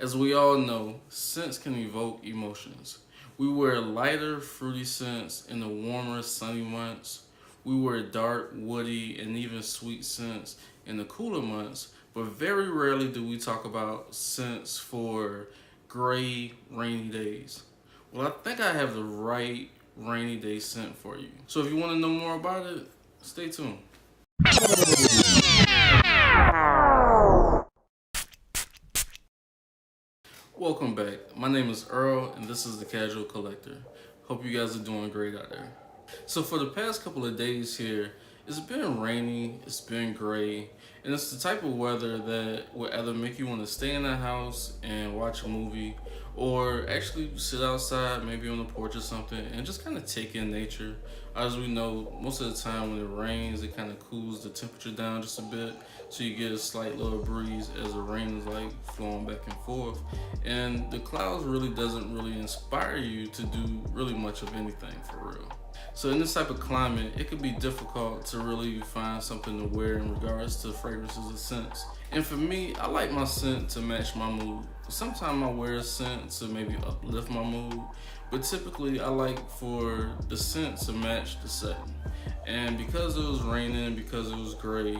As we all know, scents can evoke emotions. We wear lighter, fruity scents in the warmer, sunny months. We wear dark, woody, and even sweet scents in the cooler months, but very rarely do we talk about scents for gray, rainy days. Well, I think I have the right rainy day scent for you. So if you want to know more about it, stay tuned. Welcome back. My name is Earl, and this is the Casual Collector. Hope you guys are doing great out there. So for the past couple of days here, it's been rainy, it's been gray, and it's the type of weather that will either make you want to stay in the house and watch a movie, or actually sit outside, maybe on the porch or something, and just kind of take in nature. As we know, most of the time when it rains, it kind of cools the temperature down just a bit, so you get a slight little breeze as the rain is like flowing back and forth. And the clouds really doesn't really inspire you to do really much of anything for real. So in this type of climate, it could be difficult to really find something to wear in regards to fragrances and scents. And for me, I like my scent to match my mood. Sometimes I wear a scent to maybe uplift my mood, but typically I like for the scent to match the setting. And because it was raining, because it was gray,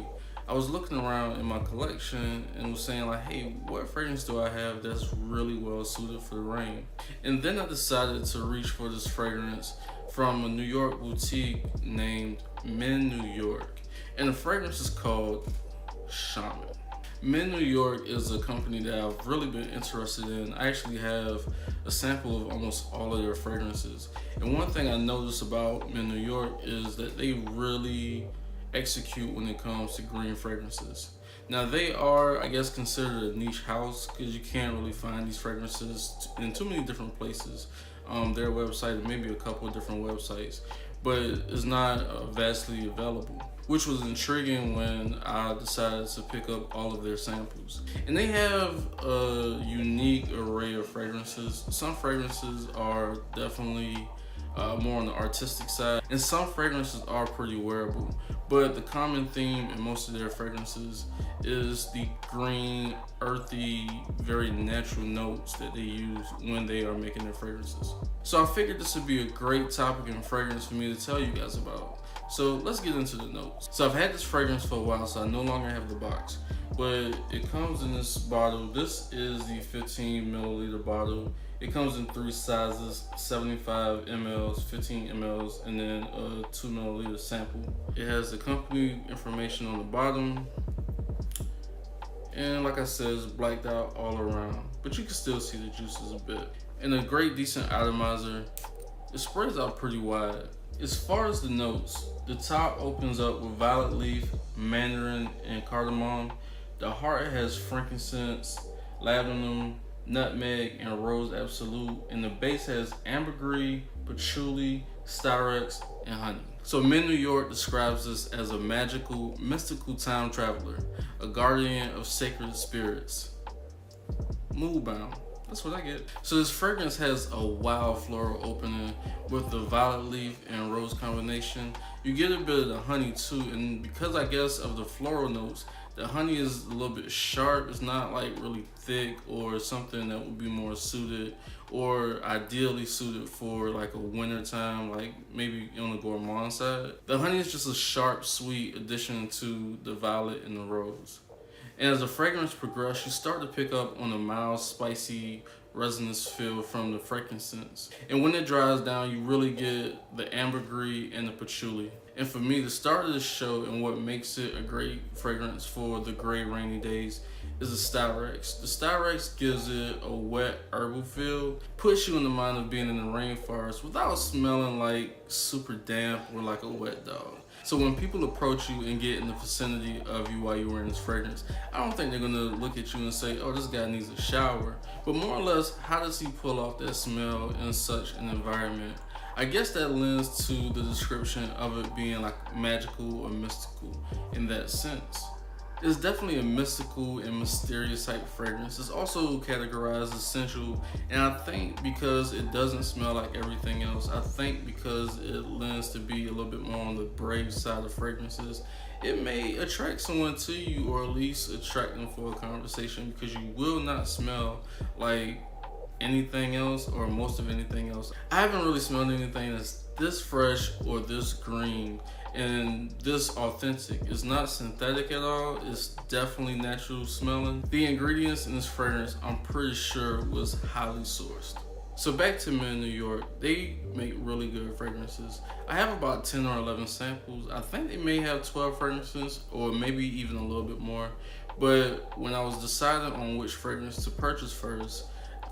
I was looking around in my collection and was saying like, hey, what fragrance do I have that's really well suited for the rain? And then I decided to reach for this fragrance from a New York boutique named MiN New York. And the fragrance is called Shaman. MiN New York is a company that I've really been interested in. I actually have a sample of almost all of their fragrances. And one thing I noticed about MiN New York is that they really execute when it comes to green fragrances. Now they are, I guess, considered a niche house because you can't really find these fragrances in too many different places. Their website and maybe a couple of different websites, but it's not vastly available, which was intriguing when I decided to pick up all of their samples. And they have a unique array of fragrances. Some fragrances are definitely more on the artistic side, and some fragrances are pretty wearable, but the common theme in most of their fragrances is the green, earthy, very natural notes that they use when they are making their fragrances. So I figured this would be a great topic and fragrance for me to tell you guys about. So let's get into the notes. So I've had this fragrance for a while, so I no longer have the box, but it comes in this bottle. This is the 15 milliliter bottle. It comes in 3 sizes, 75 mLs, 15 mLs, and then a 2 milliliter sample. It has the company information on the bottom. And like I said, it's blacked out all around, but you can still see the juices a bit. And a great decent atomizer. It spreads out pretty wide. As far as the notes, the top opens up with violet leaf, mandarin, and cardamom. The heart has frankincense, labdanum, nutmeg, and rose absolute, and the base has ambergris, patchouli, styrex, and honey. So MiN New York describes this as a magical, mystical time traveler, a guardian of sacred spirits. Moodbound. That's what I get. So this fragrance has a wild floral opening with the violet leaf and rose combination. You get a bit of the honey too, and because I guess of the floral notes, the honey is a little bit sharp. It's not like really thick or something that would be more suited or ideally suited for like a winter time, like maybe on the gourmand side. The honey is just a sharp, sweet addition to the violet and the rose. And as the fragrance progresses, you start to pick up on the mild, spicy, resinous feel from the frankincense. And when it dries down, you really get the ambergris and the patchouli. And for me, the start of the show and what makes it a great fragrance for the gray, rainy days is the styrex. The styrex gives it a wet, herbal feel, puts you in the mind of being in the rainforest without smelling like super damp or like a wet dog. So when people approach you and get in the vicinity of you while you're wearing this fragrance, I don't think they're gonna look at you and say, oh, this guy needs a shower. But more or less, how does he pull off that smell in such an environment? I guess that lends to the description of it being like magical or mystical in that sense. It's definitely a mystical and mysterious type fragrance. It's also categorized as sensual, and I think because it doesn't smell like everything else, I think because it lends to be a little bit more on the brave side of fragrances, it may attract someone to you, or at least attract them for a conversation, because you will not smell like anything else, or most of anything else. I haven't really smelled anything that's this fresh or this green and this authentic. It's not synthetic at all. It's definitely natural smelling. The ingredients in this fragrance, I'm pretty sure, was highly sourced. So back to MiN New York, they make really good fragrances. I have about 10 or 11 samples. I think they may have 12 fragrances, or maybe even a little bit more. But when I was deciding on which fragrance to purchase first,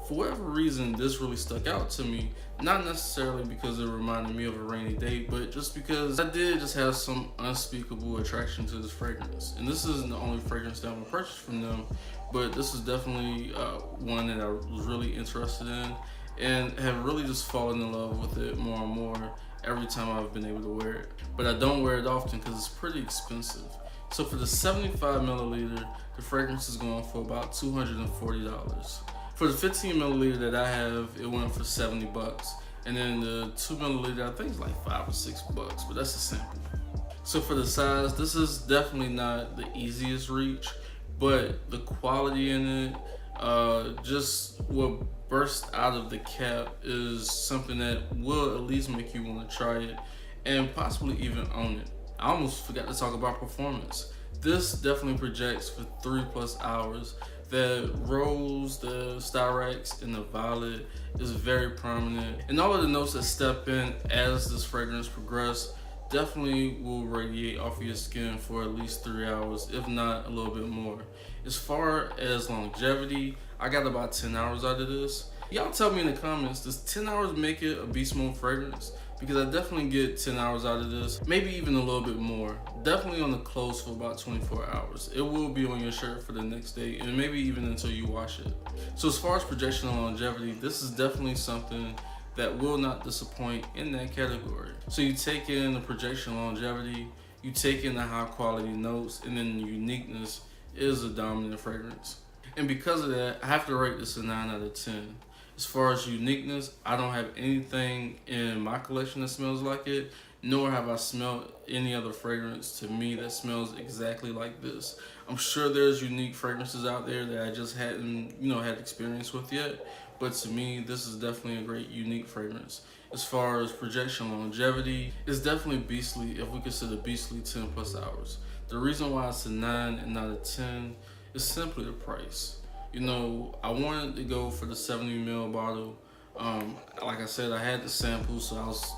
for whatever reason, this really stuck out to me. Not necessarily because it reminded me of a rainy day, but just because I did just have some unspeakable attraction to this fragrance. And this isn't the only fragrance that I'm gonna purchase from them, but this is definitely one that I was really interested in, and have really just fallen in love with it more and more every time I've been able to wear it. But I don't wear it often because it's pretty expensive. So for the 75 milliliter, the fragrance is going for about $240. For the 15 milliliter that I have, it went for $70. And then the 2 milliliter, I think it's like $5 or $6, but that's a sample. So for the size, this is definitely not the easiest reach, but the quality in it, just what burst out of the cap is something that will at least make you want to try it and possibly even own it. I almost forgot to talk about performance. This definitely projects for 3+ hours. The rose, the styrax, and the violet is very prominent. And all of the notes that step in as this fragrance progresses definitely will radiate off of your skin for at least 3 hours, if not a little bit more. As far as longevity, I got about 10 hours out of this. Y'all tell me in the comments, does 10 hours make it a beast mode fragrance? Because I definitely get 10 hours out of this, maybe even a little bit more. Definitely on the close for about 24 hours. It will be on your shirt for the next day, and maybe even until you wash it. So as far as projection and longevity, this is definitely something that will not disappoint in that category. So you take in the projection longevity, you take in the high quality notes, and then the uniqueness is a dominant fragrance. And because of that, I have to rate this a 9 out of 10. As far as uniqueness, I don't have anything in my collection that smells like it, nor have I smelled any other fragrance to me that smells exactly like this. I'm sure there's unique fragrances out there that I just hadn't, had experience with yet, but to me, this is definitely a great unique fragrance. As far as projection longevity, it's definitely beastly if we consider beastly 10+ hours. The reason why it's a 9 and not a 10 is simply the price. I wanted to go for the 70 ml bottle. Like I said, I had the sample, so I was,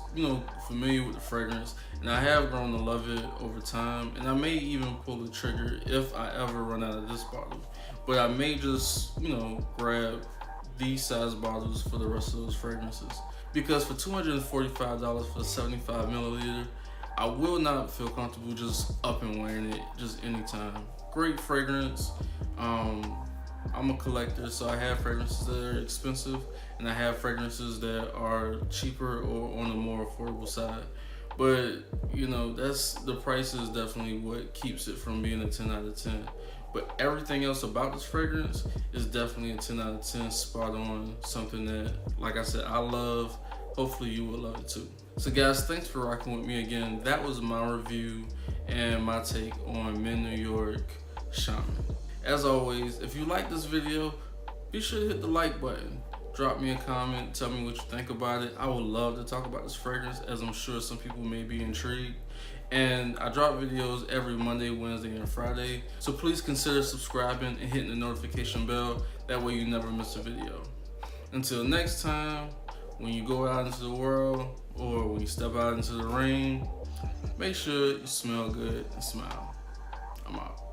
familiar with the fragrance, and I have grown to love it over time. And I may even pull the trigger if I ever run out of this bottle. But I may just, grab these size bottles for the rest of those fragrances. Because for $245 for 75 milliliter, I will not feel comfortable just up and wearing it just anytime. Great fragrance. I'm a collector, so I have fragrances that are expensive, and I have fragrances that are cheaper or on the more affordable side. But that's the price is definitely what keeps it from being a 10 out of 10. But everything else about this fragrance is definitely a 10 out of 10, spot on. Something that, like I said, I love. Hopefully you will love it too. So guys, thanks for rocking with me again. That was my review and my take on MiN New York Shaman. As always, if you like this video, be sure to hit the like button. Drop me a comment, tell me what you think about it. I would love to talk about this fragrance, as I'm sure some people may be intrigued. And I drop videos every Monday, Wednesday, and Friday. So please consider subscribing and hitting the notification bell. That way you never miss a video. Until next time, when you go out into the world, or when you step out into the rain, make sure you smell good and smile. I'm out.